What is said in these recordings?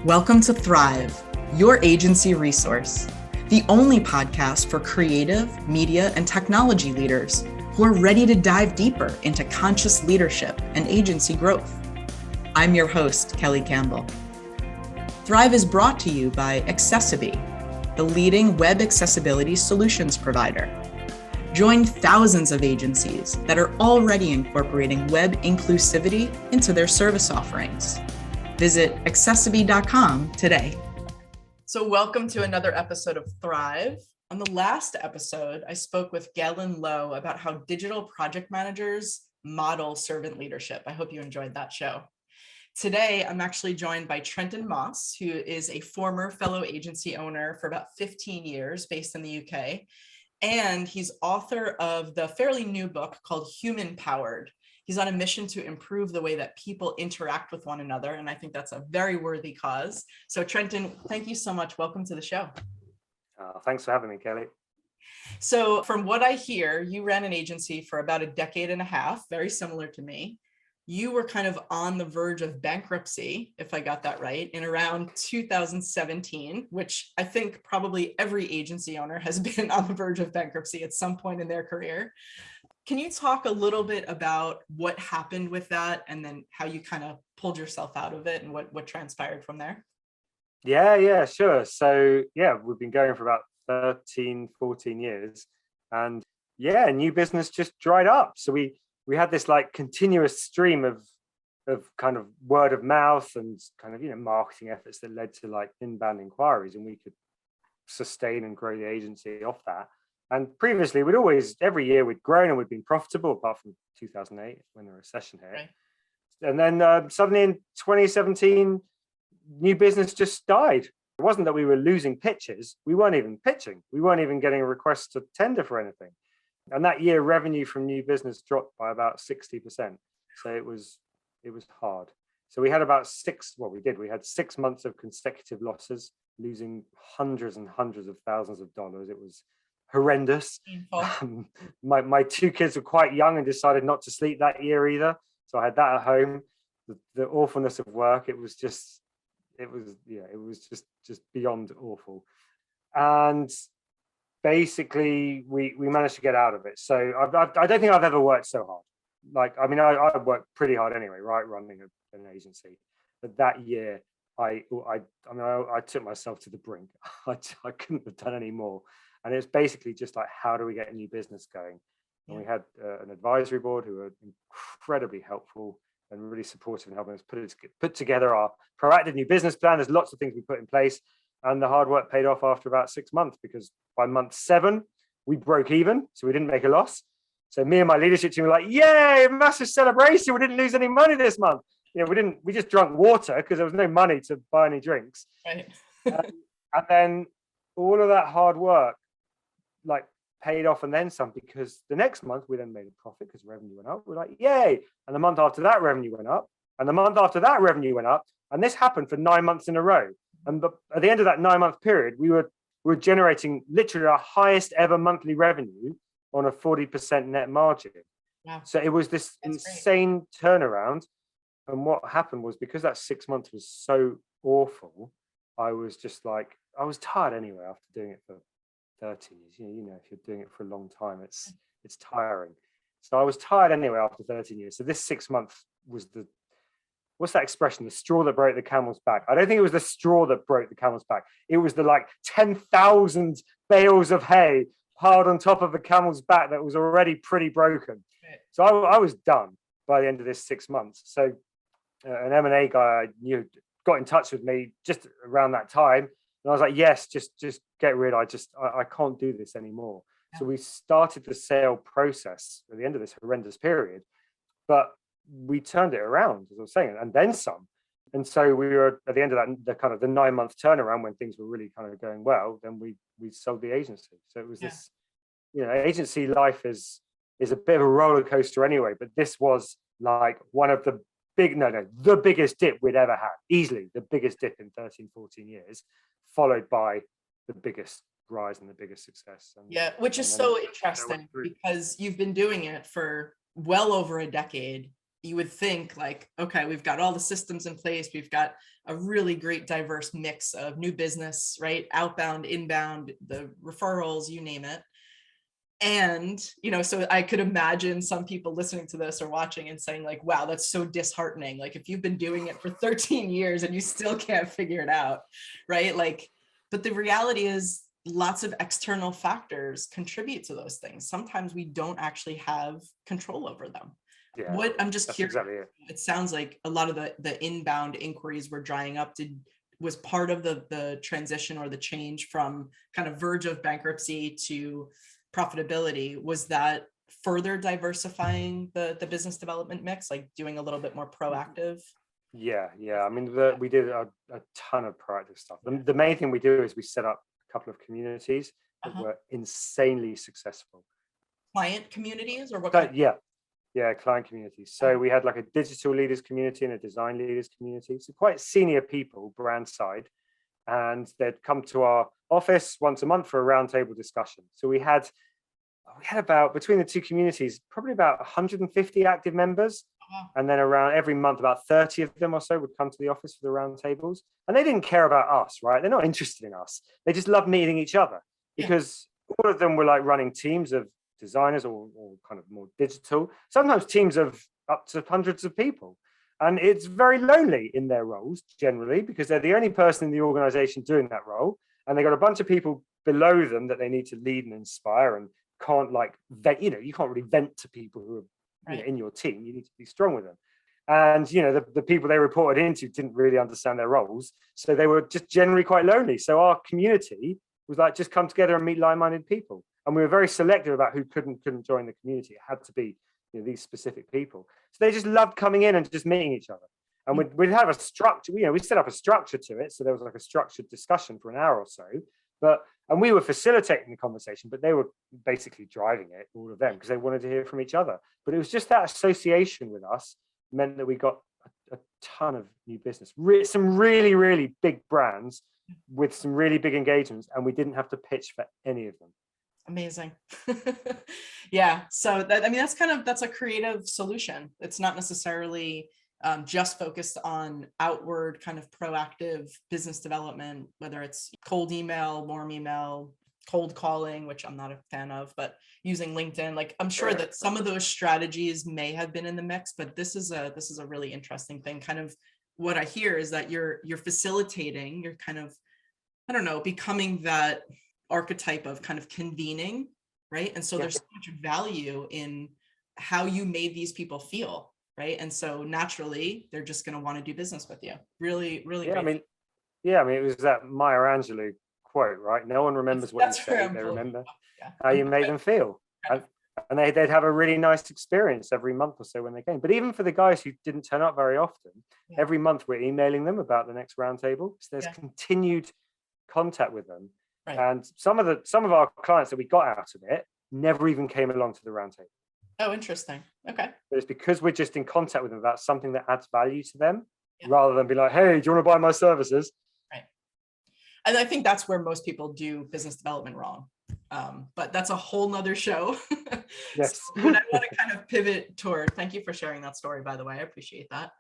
Welcome to Thrive, your agency resource, the only podcast for creative, media, and technology leaders who are ready to dive deeper into conscious leadership and agency growth. I'm your host, Kelly Campbell. Thrive is brought to you by Accessiby, the leading web accessibility solutions provider. Join thousands of agencies that are already incorporating web inclusivity into their service offerings. Visit accessiby.com today. So welcome to another episode of Thrive. On the last episode, I spoke with Galen Lowe about how digital project managers model servant leadership. I hope you enjoyed that show. Today, I'm actually joined by Trenton Moss, who is a former fellow agency owner for about 15 years based in the UK. And he's author of the fairly new book called Human Powered. He's on a mission to improve the way that people interact with one another. And I think that's a very worthy cause. So Trenton, thank you so much. Welcome to the show. Thanks for having me, Kelly. So from what I hear, you ran an agency for about a decade and a half, very similar to me. You were kind of on the verge of bankruptcy, if I got that right, in around 2017, which I think probably every agency owner has been on the verge of bankruptcy at some point in their career. Can you talk a little bit about what happened with that and then how you kind of pulled yourself out of it and what transpired from there? Yeah, sure. So we've been going for about 13, 14 years. And new business just dried up. So we had this like continuous stream of kind of word of mouth and kind of, marketing efforts that led to like inbound inquiries, and we could sustain and grow the agency off that. And previously every year we'd grown and we'd been profitable, apart from 2008 when the recession hit. Right. And then suddenly in 2017, new business just died. It wasn't that we were losing pitches. We weren't even pitching. We weren't even getting a request to tender for anything. And that year, revenue from new business dropped by about 60%. So it was hard. So we had we had 6 months of consecutive losses, losing hundreds and hundreds of thousands of dollars. It was horrendous. My two kids were quite young and decided not to sleep that year either. So I had that at home. The awfulness of work, it was just beyond awful. And basically we managed to get out of it. So I don't think I've ever worked so hard. I worked pretty hard anyway, right, running an agency. But that year, I took myself to the brink. I couldn't have done any more. And it was basically just like, how do we get a new business going? And we had an advisory board who were incredibly helpful and really supportive in helping us put together our proactive new business plan. There's lots of things we put in place. And the hard work paid off after about 6 months, because by month 7, we broke even. So we didn't make a loss. So me and my leadership team were like, yay, massive celebration. We didn't lose any money this month. We just drank water because there was no money to buy any drinks. Right. And then all of that hard work like paid off and then some, because the next month we then made a profit because revenue went up. We're like, yay. And the month after that, revenue went up. And the month after that, revenue went up. And this happened for 9 months in a row. And at the end of that 9-month period, we were generating literally our highest ever monthly revenue on a 40% net margin. Wow. So it was this insane turnaround. And what happened was, because that 6 months was so awful, I was tired anyway after doing it for 30 years. If you're doing it for a long time, it's tiring. So I was tired anyway after 13 years. So this 6 months was what's that expression? The straw that broke the camel's back. I don't think it was the straw that broke the camel's back. It was the 10,000 bales of hay piled on top of the camel's back that was already pretty broken. So I was done by the end of this 6 months. So an M&A guy I knew got in touch with me just around that time. And I was like, yes, just get rid. I can't do this anymore. Yeah. So we started the sale process at the end of this horrendous period. But we turned it around, as I was saying, and then some. And so we were at the end of that, the 9-month turnaround, when things were really kind of going well, then we sold the agency. So it was this, agency life is a bit of a roller coaster anyway, but this was like one of the the biggest dip we'd ever had, easily the biggest dip in 13, 14 years, followed by the biggest rise and the biggest success. Which is so interesting, because you've been doing it for well over a decade. you would think like, okay, we've got all the systems in place. We've got a really great diverse mix of new business, right? Outbound, inbound, the referrals, you name it. And, so I could imagine some people listening to this or watching and saying like, wow, that's so disheartening. Like if you've been doing it for 13 years and you still can't figure it out, right? Like, but the reality is lots of external factors contribute to those things. Sometimes we don't actually have control over them. Yeah, What I'm just that's curious, exactly it. it sounds like a lot of the inbound inquiries were drying up. Was part of the transition or the change from kind of verge of bankruptcy to profitability, was that further diversifying the business development mix, like doing a little bit more proactive? Yeah. I mean, we did a ton of proactive stuff. The main thing we do is we set up a couple of communities that were insanely successful. Client communities, or what kind? Yeah, client communities. So we had like a digital leaders community and a design leaders community. So quite senior people, brand side, and they'd come to our office once a month for a roundtable discussion. So we had about, between the two communities, probably about 150 active members. And then around every month, about 30 of them or so would come to the office for the roundtables. And they didn't care about us, right? They're not interested in us. They just love meeting each other, because all of them were like running teams of designers or kind of more digital, sometimes teams of up to hundreds of people. And it's very lonely in their roles generally, because they're the only person in the organization doing that role. And they got a bunch of people below them that they need to lead and inspire, and can't like vent, you can't really vent to people who are in your team. You need to be strong with them. And the people they reported into didn't really understand their roles, so they were just generally quite lonely. So our community was like, just come together and meet like-minded people. And we were very selective about who couldn't join the community. It had to be these specific people. So they just loved coming in and just meeting each other. And we'd have a structure. We set up a structure to it, so there was like a structured discussion for an hour or so. And we were facilitating the conversation, but they were basically driving it, all of them, because they wanted to hear from each other. But it was just that association with us meant that we got a ton of new business, some really, really big brands with some really big engagements, and we didn't have to pitch for any of them. Amazing. Yeah. So that's a creative solution. It's not necessarily just focused on outward kind of proactive business development, whether it's cold email, warm email, cold calling, which I'm not a fan of, but using LinkedIn. Like, I'm sure that some of those strategies may have been in the mix, but this is a really interesting thing. Kind of what I hear is that you're facilitating, you're kind of, I don't know, becoming that archetype of kind of convening, right? And so there's so much value in how you made these people feel, right? And so naturally, they're just going to want to do business with you. Really, really great. I mean, it was that Maya Angelou quote, right? No one remembers what you say, they remember how you made them feel. And they'd have a really nice experience every month or so when they came. But even for the guys who didn't turn up very often, every month we're emailing them about the next roundtable. So there's continued contact with them. Right. And some of our clients that we got out of it never even came along to the roundtable. Oh, interesting. Okay. But it's because we're just in contact with them about something that adds value to them, rather than be like, hey, do you want to buy my services? Right. And I think that's where most people do business development wrong. But that's a whole nother show. Yes. So what I want to kind of pivot toward, thank you for sharing that story, by the way, I appreciate that.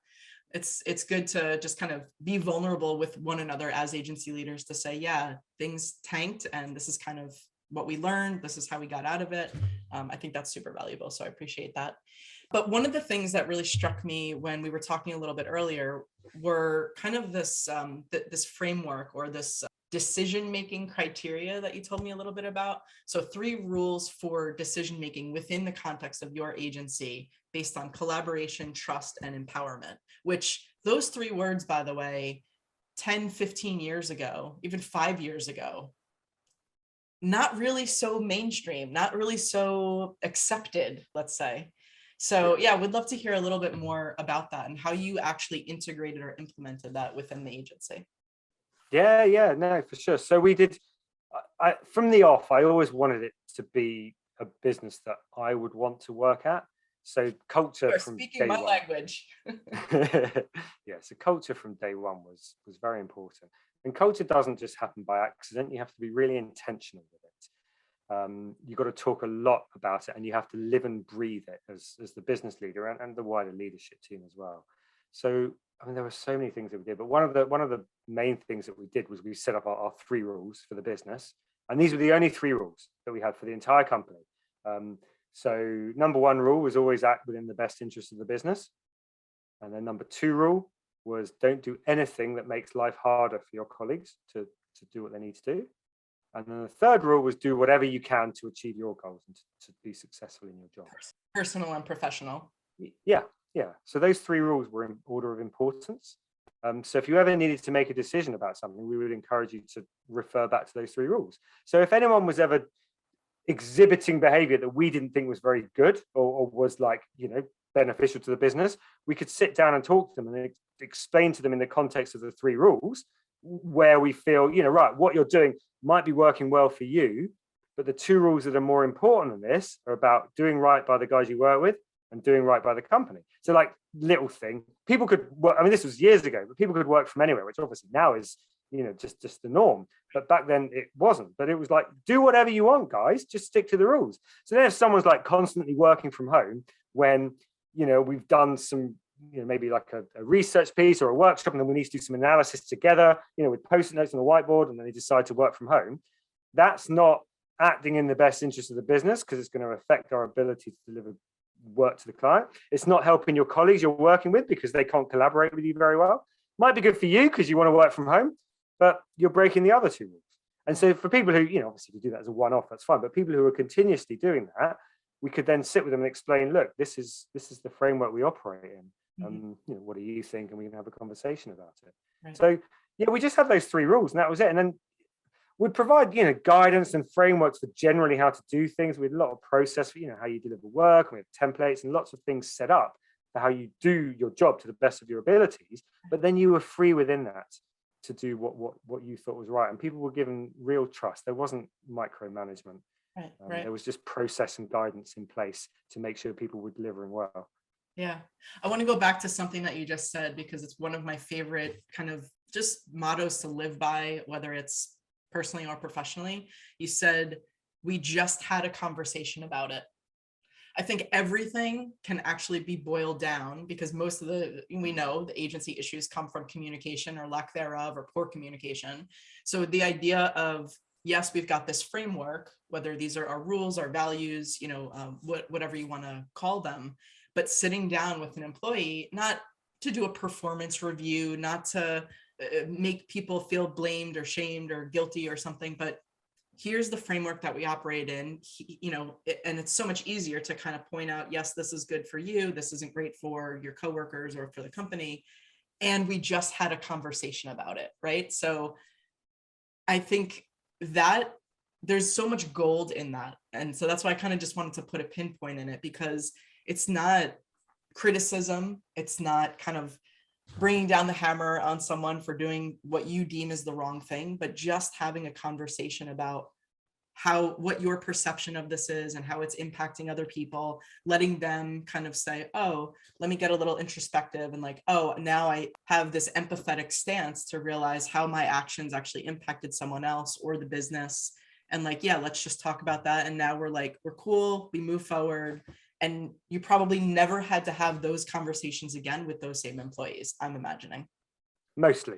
It's good to just kind of be vulnerable with one another as agency leaders to say, yeah, things tanked and this is kind of what we learned. This is how we got out of it. I think that's super valuable. So I appreciate that. But one of the things that really struck me when we were talking a little bit earlier were kind of this, this framework or this decision-making criteria that you told me a little bit about. So 3 rules for decision-making within the context of your agency based on collaboration, trust, and empowerment, which those 3 words, by the way, 10, 15 years ago, even 5 years ago, not really so mainstream, not really so accepted, let's say. So yeah, we'd love to hear a little bit more about that and how you actually integrated or implemented that within the agency. Yeah, no, for sure. So we did, from the off, I always wanted it to be a business that I would want to work at. So culture from speaking my language. So culture from day one was very important. And culture doesn't just happen by accident. You have to be really intentional with it. You've got to talk a lot about it, and you have to live and breathe it as the business leader and the wider leadership team as well. So, I mean, there were so many things that we did, but one of the main things that we did was we set up our 3 rules for the business, and these were the only 3 rules that we had for the entire company. So, number 1 rule was always act within the best interest of the business, and then number 2 rule was don't do anything that makes life harder for your colleagues to do what they need to do. And then the 3rd rule was do whatever you can to achieve your goals and to be successful in your job. Personal and professional. Yeah. So those 3 rules were in order of importance. So if you ever needed to make a decision about something, we would encourage you to refer back to those 3 rules. So if anyone was ever exhibiting behavior that we didn't think was very good or was beneficial to the business, we could sit down and talk to them and explain to them in the context of the 3 rules where we feel, right, what you're doing might be working well for you, but the 2 rules that are more important than this are about doing right by the guys you work with and doing right by the company. So like little thing, people could work, I mean, this was years ago, but people could work from anywhere, which obviously now is, just the norm. But back then it wasn't. But it was like, do whatever you want, guys, just stick to the rules. So then if someone's like constantly working from home when, we've done some, maybe like a research piece or a workshop, and then we need to do some analysis together, with post-it notes on the whiteboard, and then they decide to work from home, that's not acting in the best interest of the business, because it's going to affect our ability to deliver work to the client. It's not helping your colleagues you're working with because they can't collaborate with you very well. Might be good for you because you want to work from home, but you're breaking the other 2 rules. And so for people who, obviously we do that as a one-off, that's fine. But people who are continuously doing that, we could then sit with them and explain, look, this is the framework we operate in. What do you think? And we can have a conversation about it. Right. So we just had those 3 rules, and that was it. And then we'd provide, guidance and frameworks for generally how to do things. We had a lot of process for, how you deliver work, and we have templates and lots of things set up for how you do your job to the best of your abilities. But then you were free within that to do what you thought was right. And people were given real trust. There wasn't micromanagement. Right. There was just process and guidance in place to make sure people were delivering well. Yeah. I want to go back to something that you just said, because it's one of my favorite kind of just mottos to live by, whether it's personally or professionally. You said, we just had a conversation about it. I think everything can actually be boiled down, because most of we know the agency issues come from communication or lack thereof, or poor communication. So the idea of, yes, we've got this framework, whether these are our rules, our values, whatever you want to call them, but sitting down with an employee, not to do a performance review, not to make people feel blamed or shamed or guilty or something, but here's the framework that we operate in, and it's so much easier to kind of point out, yes, this is good for you, this isn't great for your coworkers or for the company. And we just had a conversation about it, right? So I think that there's so much gold in that. And so that's why I kind of just wanted to put a pinpoint in it, because it's not criticism. It's not kind of bringing down the hammer on someone for doing what you deem is the wrong thing, but just having a conversation about what your perception of this is and how it's impacting other people, letting them kind of say, oh, let me get a little introspective, and like, oh, now I have this empathetic stance to realize how my actions actually impacted someone else or the business. And like, yeah, let's just talk about that. And now we're cool, we move forward. And you probably never had to have those conversations again with those same employees, I'm imagining. Mostly.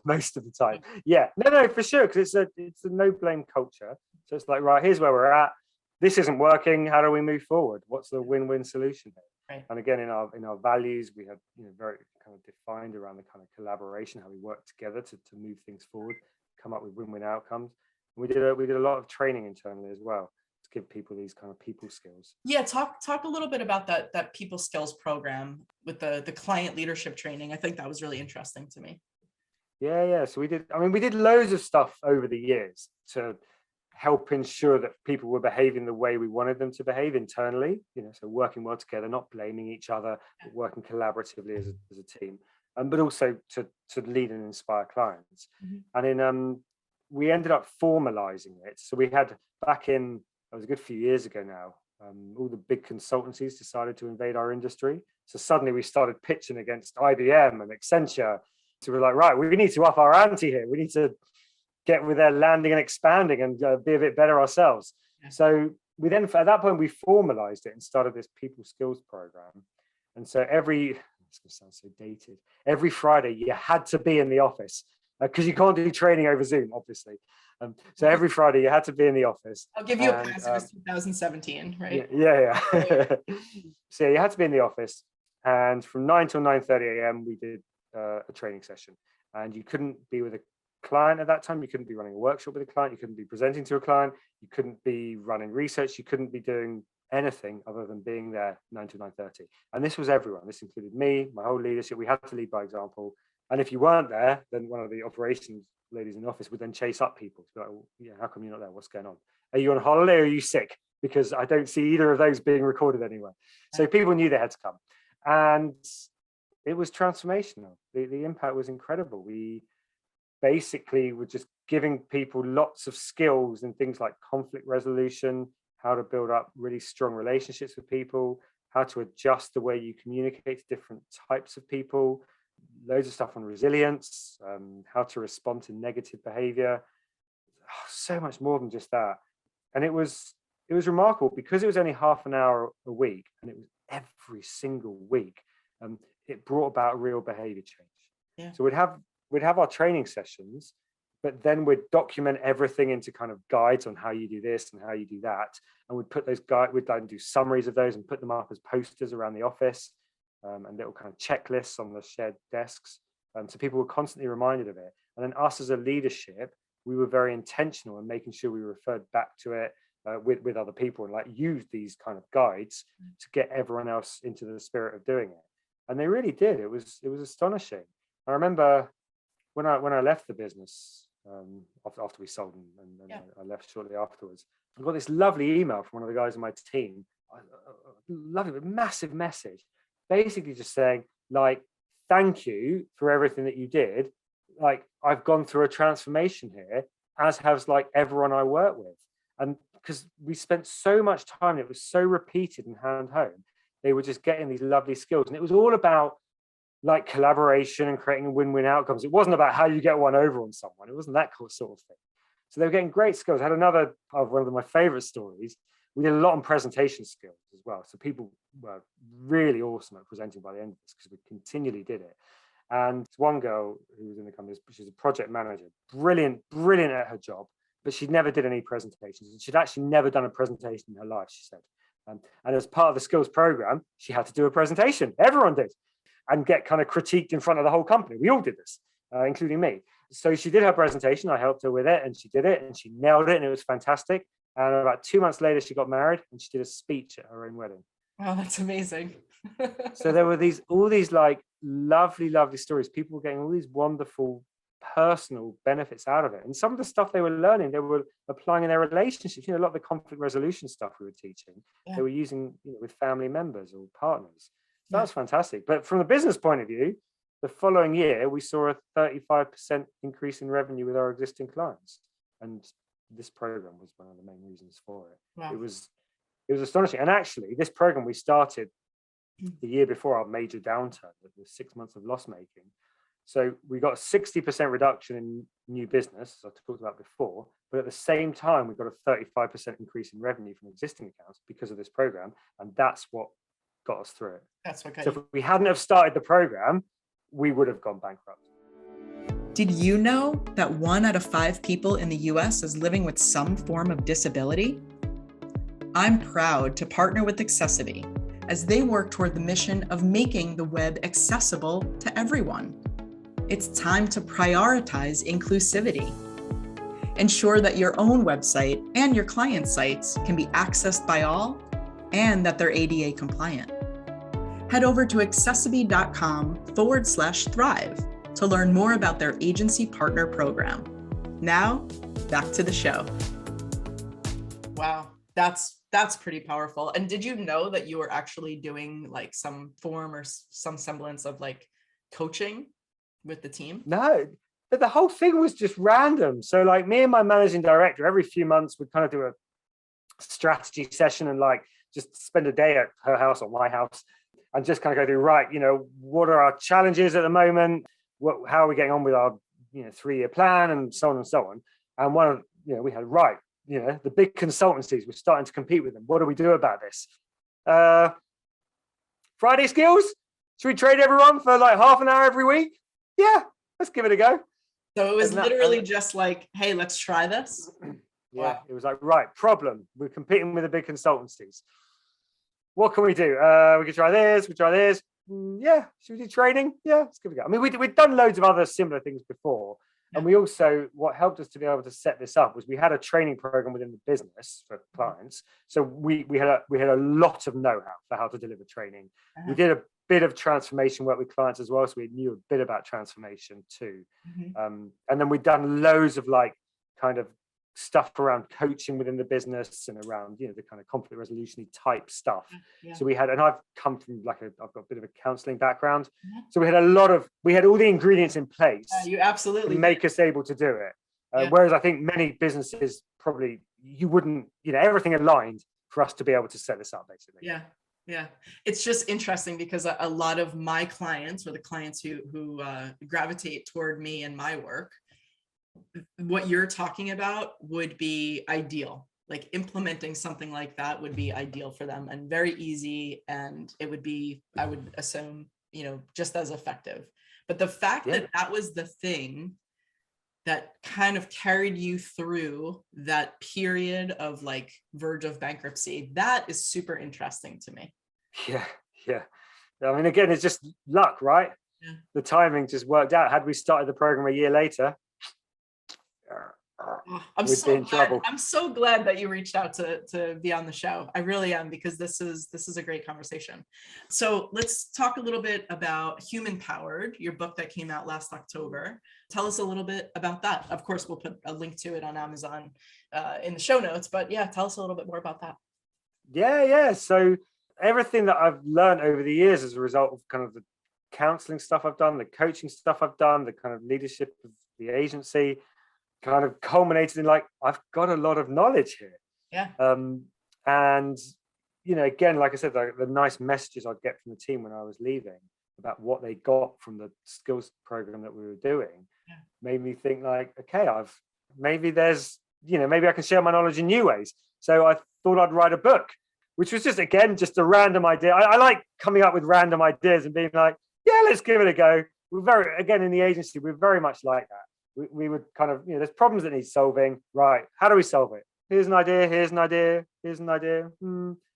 Most of the time. Yeah, no, for sure, because it's a no blame culture. So it's like, right, here's where we're at. This isn't working. How do we move forward? What's the win-win solution here? Right. And again, in our values, we have very kind of defined around the kind of collaboration, how we work together to move things forward, come up with win-win outcomes. And we did a lot of training internally as well, to give people these kind of people skills. Yeah, talk a little bit about that people skills program with the client leadership training. I think that was really interesting to me. Yeah. So we did loads of stuff over the years to help ensure that people were behaving the way we wanted them to behave internally, so working well together, not blaming each other, but working collaboratively as a team, but also to lead and inspire clients. Mm-hmm. And then we ended up formalizing it. So we had that was a good few years ago now, all the big consultancies decided to invade our industry. So suddenly we started pitching against IBM and Accenture. So we're like, right, we need to up our ante here. We need to get with their landing and expanding and be a bit better ourselves. Yeah. So we then, at that point, we formalized it and started this people skills program. And so it's going to sound so dated, every Friday you had to be in the office because you can't do training over Zoom, obviously. So every Friday you had to be in the office. I'll give you a pass. It was 2017, right? Yeah. So you had to be in the office, and from 9 till 9:30 a.m. we did a training session, and you couldn't be with a client at that time. You couldn't be running a workshop with a client. You couldn't be presenting to a client. You couldn't be running research. You couldn't be doing anything other than being there 9 to 9:30. And this was everyone. This included me, my whole leadership. We had to lead by example. And if you weren't there, then one of the operations ladies in the office would then chase up people to be like, well, yeah, how come you're not there? What's going on? Are you on holiday or are you sick? Because I don't see either of those being recorded anywhere. So people knew they had to come. And it was transformational. The impact was incredible. We basically were just giving people lots of skills and things like conflict resolution, how to build up really strong relationships with people, how to adjust the way you communicate to different types of people, loads of stuff on resilience, how to respond to negative behavior, so much more than just that. And it was remarkable because it was only half an hour a week and it was every single week. It brought about real behavior change. Yeah. So we'd have our training sessions, but then we'd document everything into kind of guides on how you do this and how you do that. And we'd put those we'd then do summaries of those and put them up as posters around the office, and little kind of checklists on the shared desks. So people were constantly reminded of it. And then us as a leadership, we were very intentional in making sure we referred back to it with other people and like used these kind of guides to get everyone else into the spirit of doing it. And they really did. It was astonishing. I remember when I left the business, after we sold and I left shortly afterwards, I got this lovely email from one of the guys on my team, lovely, massive message, basically just saying like, thank you for everything that you did. Like, I've gone through a transformation here, as has like everyone I work with. And because we spent so much time, it was so repeated and hand home, they were just getting these lovely skills. And it was all about like collaboration and creating win-win outcomes. It wasn't about how you get one over on someone. It wasn't that sort of thing. So they were getting great skills. I had another of one of my favorite stories. We did a lot on presentation skills as well. So people were really awesome at presenting by the end of this because we continually did it. And one girl who was in the company, she's a project manager, brilliant at her job, but she never did any presentations. And she'd actually never done a presentation in her life, she said. And as part of the skills program, she had to do a presentation. Everyone did. And get kind of critiqued in front of the whole company. We all did this, including me. So she did her presentation. I helped her with it and she did it and she nailed it and it was fantastic. And about 2 months later, she got married and she did a speech at her own wedding. Wow, that's amazing. So there were all these like lovely stories. People were getting all these wonderful personal benefits out of it. And some of the stuff they were learning, they were applying in their relationships. You know, a lot of the conflict resolution stuff we were teaching, they were using with family members or partners. So that was fantastic. But from the business point of view, the following year, we saw a 35% increase in revenue with our existing clients. And this program was one of the main reasons for it. Wow. It was astonishing. And actually, this program we started the year before our major downturn, the 6 months of loss making. So we got a 60% reduction in new business, as I talked about before, but at the same time, we got a 35% increase in revenue from existing accounts because of this program. And that's what got us through it. That's what got So if we hadn't have started the program, we would have gone bankrupt. Did you know that 1 out of 5 people in the US is living with some form of disability? I'm proud to partner with Accessity as they work toward the mission of making the web accessible to everyone. It's time to prioritize inclusivity. Ensure that your own website and your client sites can be accessed by all and that they're ADA compliant. Head over to accessity.com/thrive to learn more about their agency partner program. Now, back to the show. Wow, that's pretty powerful. And did you know that you were actually doing like some form or some semblance of like coaching with the team? No, but the whole thing was just random. So like me and my managing director, every few months we'd kind of do a strategy session and like just spend a day at her house or my house and just kind of go through, right, you know, what are our challenges at the moment? How are we getting on with our 3-year plan and so on and so on. And we had, the big consultancies, we're starting to compete with them. What do we do about this? Friday skills? Should we trade everyone for like half an hour every week? Yeah, let's give it a go. So it was literally just like, hey, let's try this. Yeah, wow. It was like, right, problem. We're competing with the big consultancies. What can we do? We can try this, Yeah, should we do training? Yeah, let's give it a go. I mean, we'd done loads of other similar things before. And we also, what helped us to be able to set this up was we had a training program within the business for clients. So we had a lot of know-how for how to deliver training. We did a bit of transformation work with clients as well. So we knew a bit about transformation too. And then we'd done loads of like kind of stuff around coaching within the business and around, the kind of conflict resolution type stuff. So we had, and I've come from I've got a bit of a counseling background. So we had all the ingredients in place. You absolutely to make us able to do it. Whereas I think many businesses probably, you wouldn't, everything aligned for us to be able to set this up basically. Yeah. It's just interesting because a lot of my clients, or the clients who gravitate toward me and my work, what you're talking about would be ideal. Like implementing something like that would be ideal for them and very easy. And it would be, I would assume, just as effective. But the fact that was the thing that kind of carried you through that period of like verge of bankruptcy, that is super interesting to me. Yeah. I mean, again, it's just luck, right? Yeah. The timing just worked out. Had we started the program a year later, I'm so glad that you reached out to be on the show. I really am, because this is a great conversation. So let's talk a little bit about Human Powered, your book that came out last October. Tell us a little bit about that. Of course, we'll put a link to it on Amazon in the show notes, but tell us a little bit more about that. Yeah. So everything that I've learned over the years as a result of kind of the counseling stuff I've done, the coaching stuff I've done, the kind of leadership of the agency, kind of culminated in like, I've got a lot of knowledge here. And again, like I said, the nice messages I'd get from the team when I was leaving about what they got from the skills program that we were doing made me think like, okay, maybe I can share my knowledge in new ways. So I thought I'd write a book, which was just a random idea. I like coming up with random ideas and being like, yeah, let's give it a go. Again, in the agency, we're very much like that. We would kind of, there's problems that need solving. Right. How do we solve it? Here's an idea. Here's an idea. Here's an idea.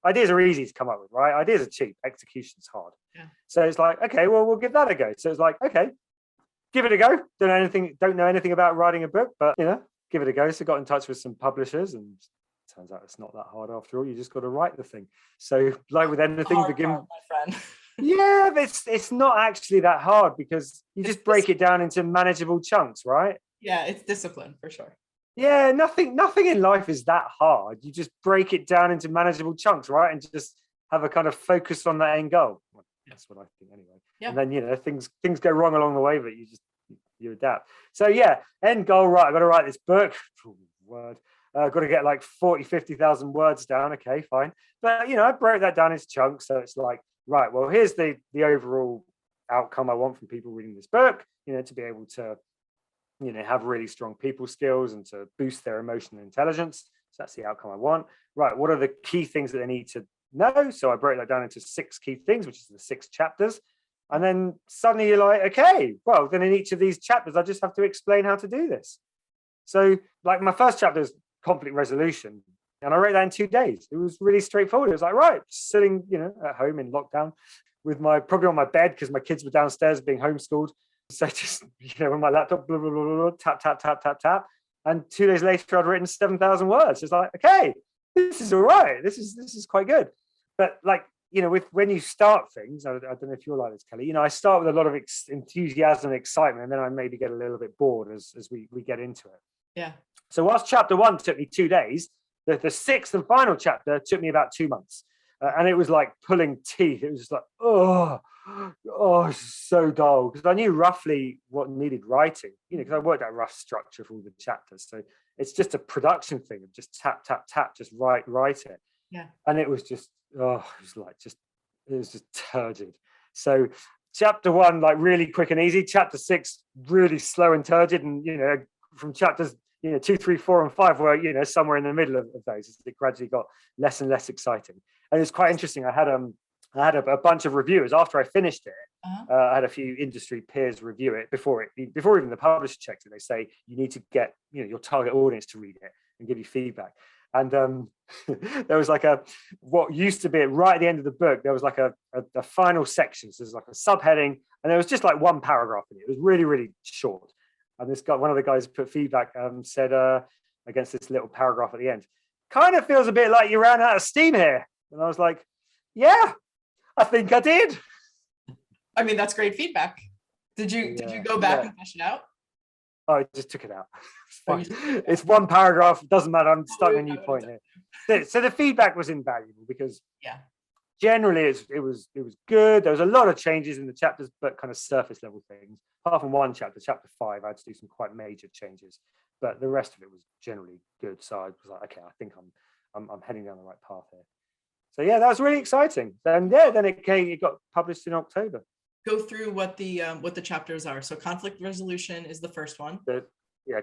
Ideas are easy to come up with, right? Ideas are cheap. Execution's hard. So it's like, okay, well, we'll give that a go. So it's like, okay, give it a go. Don't know anything about writing a book, but give it a go. So got in touch with some publishers, and turns out it's not that hard after all. You just got to write the thing. So like with anything, my friend. Yeah, but it's not actually that hard, because you just break it down into manageable chunks, right? Yeah, it's discipline for sure. Yeah, nothing in life is that hard. You just break it down into manageable chunks, right? And just have a kind of focus on that end goal. Well, that's what I think anyway. Yeah. And then, things go wrong along the way, but you adapt. So end goal, right, I've got to write this book. Word. I've got to get like 50,000 words down. Okay, fine. But, I broke that down into chunks. So it's like, right, well, here's the overall outcome I want from people reading this book, to be able to, have really strong people skills and to boost their emotional intelligence. So that's the outcome I want. Right, what are the key things that they need to know? So I broke that down into 6 key things, which is the 6 chapters. And then suddenly you're like, okay, well, then in each of these chapters, I just have to explain how to do this. So like my first chapter is conflict resolution. And I wrote that in 2 days. It was really straightforward. It was like, right, sitting, at home in lockdown with probably on my bed, because my kids were downstairs being homeschooled. So just, with my laptop, blah, blah, blah, blah, tap, tap, tap, tap, tap. And 2 days later, I'd written 7,000 words. It's like, okay, this is all right. This is quite good. But like, when you start things, I don't know if you're like this, Kelly, I start with a lot of enthusiasm and excitement, and then I maybe get a little bit bored as we get into it. Yeah. So whilst chapter 1 took me 2 days, the 6th and final chapter took me about 2 months. And it was like pulling teeth. It was just like, it's so dull. Because I knew roughly what needed writing, because I worked out a rough structure for all the chapters. So it's just a production thing of just tap, tap, tap, just write it. Yeah. And it was just, it was just turgid. So chapter 1, like really quick and easy. Chapter 6, really slow and turgid. And, from chapters 2, 3, 4, and 5 were, somewhere in the middle of those as it gradually got less and less exciting. And it's quite interesting. I had a bunch of reviewers after I finished it. I had a few industry peers review it before even the publisher checked it. They say you need to get your target audience to read it and give you feedback. And there was like what used to be right at the end of the book, there was like a final section. So there's like a subheading, and there was just like one paragraph in it. It was really, really short. And one of the guys put feedback, said against this little paragraph at the end, kind of feels a bit like you ran out of steam here. And I was like, yeah, I think I did. I mean, that's great feedback. Did you go back and flesh it out? Oh, I just took it out. It's one paragraph. It doesn't matter. I'm starting a new point here. So the feedback was invaluable because generally it was good. There was a lot of changes in the chapters, but kind of surface level things. Apart from one chapter, chapter 5, I had to do some quite major changes, but the rest of it was generally good. So I was like, okay, I think I'm heading down the right path here. So yeah, that was really exciting. Then it got published in October. Go through what the chapters are. So conflict resolution is the first one.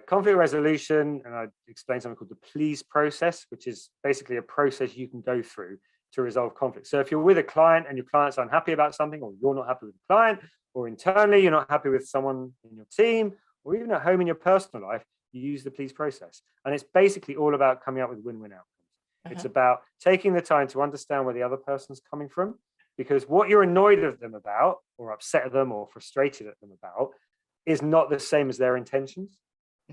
Conflict resolution, and I explained something called the please process, which is basically a process you can go through to resolve conflict. So if you're with a client and your client's unhappy about something, or you're not happy with the client, or internally you're not happy with someone in your team, or even at home in your personal life, you use the please process. And it's basically all about coming up with win-win outcomes. It's about taking the time to understand where the other person's coming from, because what you're annoyed at them about, or upset at them, or frustrated at them about, is not the same as their intentions.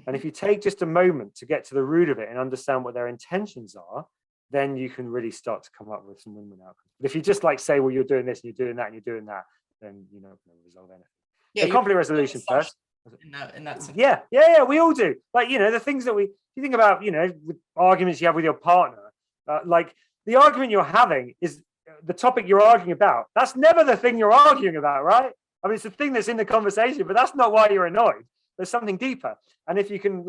And if you take just a moment to get to the root of it and understand what their intentions are, then you can really start to come up with some win-win outcomes. But if you just say, well, you're doing this and you're doing that and you're doing that, then you're not going to resolve anything. Yeah, conflict resolution first. In that sense. Yeah, we all do. The things that you think about, with arguments you have with your partner, the argument you're having is the topic you're arguing about. That's never the thing you're arguing about, right? I mean, it's the thing that's in the conversation, but that's not why you're annoyed. There's something deeper. And if you can,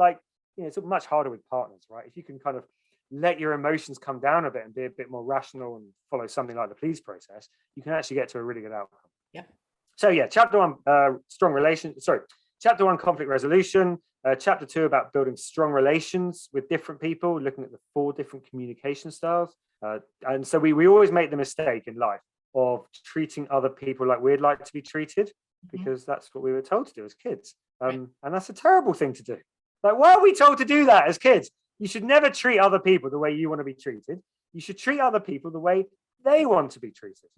it's much harder with partners, right? If you can kind of let your emotions come down a bit and be a bit more rational and follow something like the please process, you can actually get to a really good outcome. Yeah. So chapter 1, chapter 1, conflict resolution. Chapter 2 about building strong relations with different people, looking at the 4 different communication styles. And so we always make the mistake in life of treating other people like we'd like to be treated, because that's what we were told to do as kids. And that's a terrible thing to do. Why are we told to do that as kids? You should never treat other people the way you want to be treated. You should treat other people the way they want to be treated.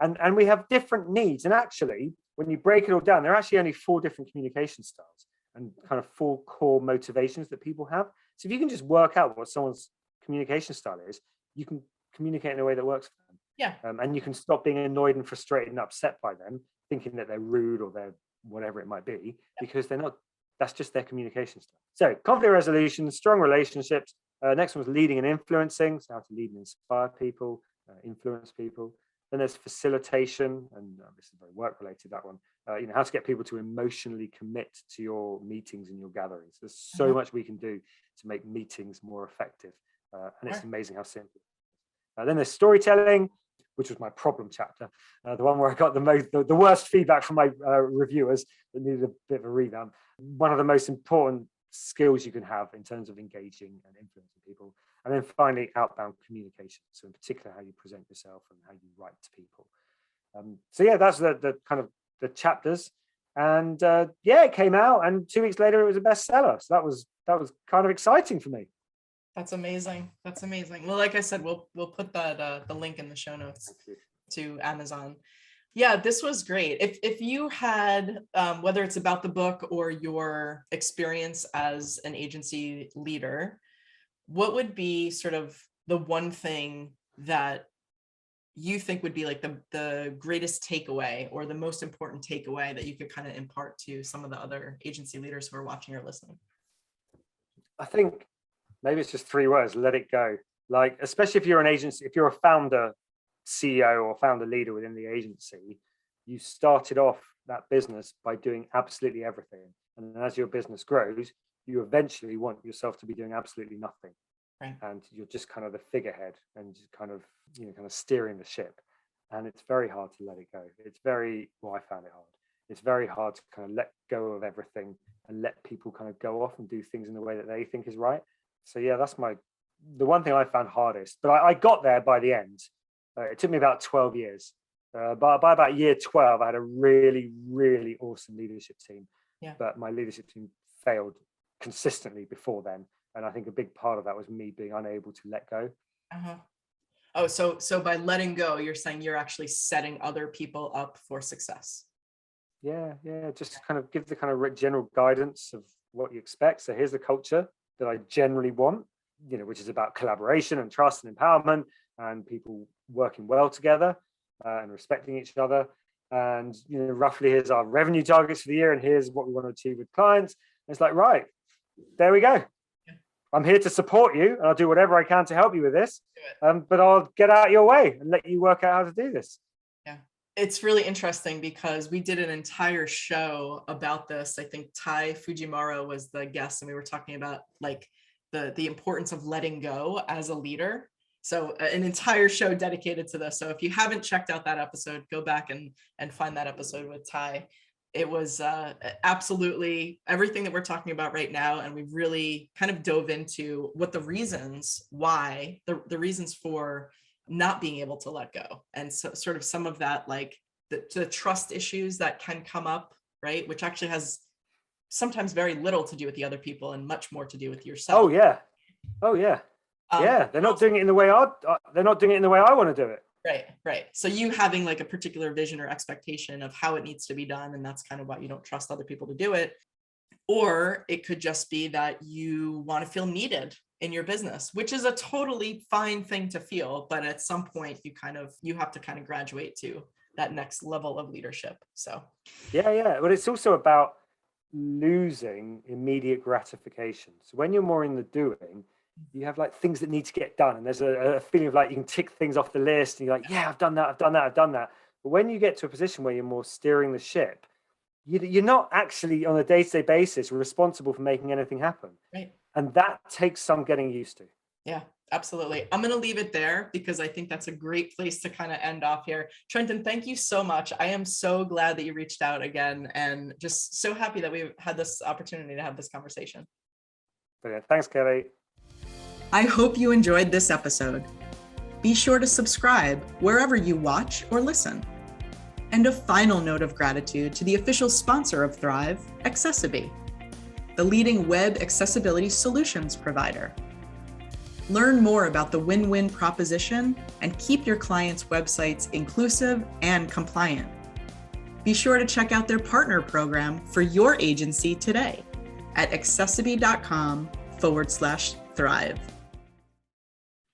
And we have different needs. And actually, when you break it all down, there are actually only 4 different communication styles and kind of 4 core motivations that people have. So if you can just work out what someone's communication style is, you can communicate in a way that works for them. Yeah. And you can stop being annoyed and frustrated and upset by them, thinking that they're rude or they're whatever it might be, because they're not. That's just their communication style. So conflict resolution, strong relationships. Next one was leading and influencing. So how to lead and inspire people, influence people. Then there's facilitation, and this is very work related, that one. How to get people to emotionally commit to your meetings and your gatherings. There's so much we can do to make meetings more effective. And it's amazing how simple. Then there's storytelling, which was my problem chapter, the one where I got the worst feedback from my reviewers that needed a bit of a revamp. One of the most important skills you can have in terms of engaging and influencing people. And then finally, outbound communication. So in particular, how you present yourself and how you write to people. That's the kind of the chapters. And it came out, and 2 weeks later, it was a bestseller. So that was kind of exciting for me. That's amazing. That's amazing. Well, like I said, we'll put that the link in the show notes to Amazon. Yeah, this was great. If you had, whether it's about the book or your experience as an agency leader, what would be sort of the one thing that you think would be like the greatest takeaway or the most important takeaway that you could kind of impart to some of the other agency leaders who are watching or listening? I think maybe it's just 3 words: let it go. Especially if you're an agency, if you're a founder, CEO, or founder leader within the agency, you started off that business by doing absolutely everything. And as your business grows, you eventually want yourself to be doing absolutely nothing. Right. And you're just kind of the figurehead and just kind of steering the ship. And it's very hard to let it go. I found it hard. It's very hard to kind of let go of everything and let people kind of go off and do things in the way that they think is right. So yeah, that's the one thing I found hardest, but I got there by the end. It took me about 12 years. But by about year 12, I had a really, really awesome leadership team. Yeah. But my leadership team failed consistently before then. And I think a big part of that was me being unable to let go. Uh-huh. Oh, so by letting go, you're saying you're actually setting other people up for success. Yeah. Just kind of give the kind of general guidance of what you expect. So here's the culture that I generally want, which is about collaboration and trust and empowerment and people working well together. And respecting each other, and roughly here's our revenue targets for the year, and here's what we want to achieve with clients. And it's like, right, there we go. Yeah. I'm here to support you, and I'll do whatever I can to help you with this. But I'll get out of your way and let you work out how to do this. Yeah, it's really interesting because we did an entire show about this. I think Tai Fujimura was the guest, and we were talking about like the importance of letting go as a leader. So an entire show dedicated to this. So if you haven't checked out that episode, go back and find that episode with Ty. It was absolutely everything that we're talking about right now. And we really kind of dove into what the reasons why, the reasons for not being able to let go. And so sort of some of that, like the trust issues that can come up, right? Which actually has sometimes very little to do with the other people and much more to do with yourself. Oh yeah. They're not doing it in the way I want to do it. Right. So you having like a particular vision or expectation of how it needs to be done, and that's kind of why you don't trust other people to do it. Or it could just be that you want to feel needed in your business, which is a totally fine thing to feel. But at some point you have to kind of graduate to that next level of leadership. So yeah. But it's also about losing immediate gratification. So when you're more in the doing, you have like things that need to get done, and there's a feeling of like you can tick things off the list and you're like, yeah, I've done that. But when you get to a position where you're more steering the ship, you're not actually on a day-to-day basis responsible for making anything happen. Right. And that takes some getting used to. Yeah, absolutely. I'm going to leave it there because I think that's a great place to kind of end off here. Trenton, thank you so much. I am so glad that you reached out again, and just so happy that we've had this opportunity to have this conversation. Brilliant. Thanks, Kelly. I hope you enjoyed this episode. Be sure to subscribe wherever you watch or listen. And a final note of gratitude to the official sponsor of Thrive, Accessiby, the leading web accessibility solutions provider. Learn more about the win-win proposition and keep your clients' websites inclusive and compliant. Be sure to check out their partner program for your agency today at accessiby.com/thrive.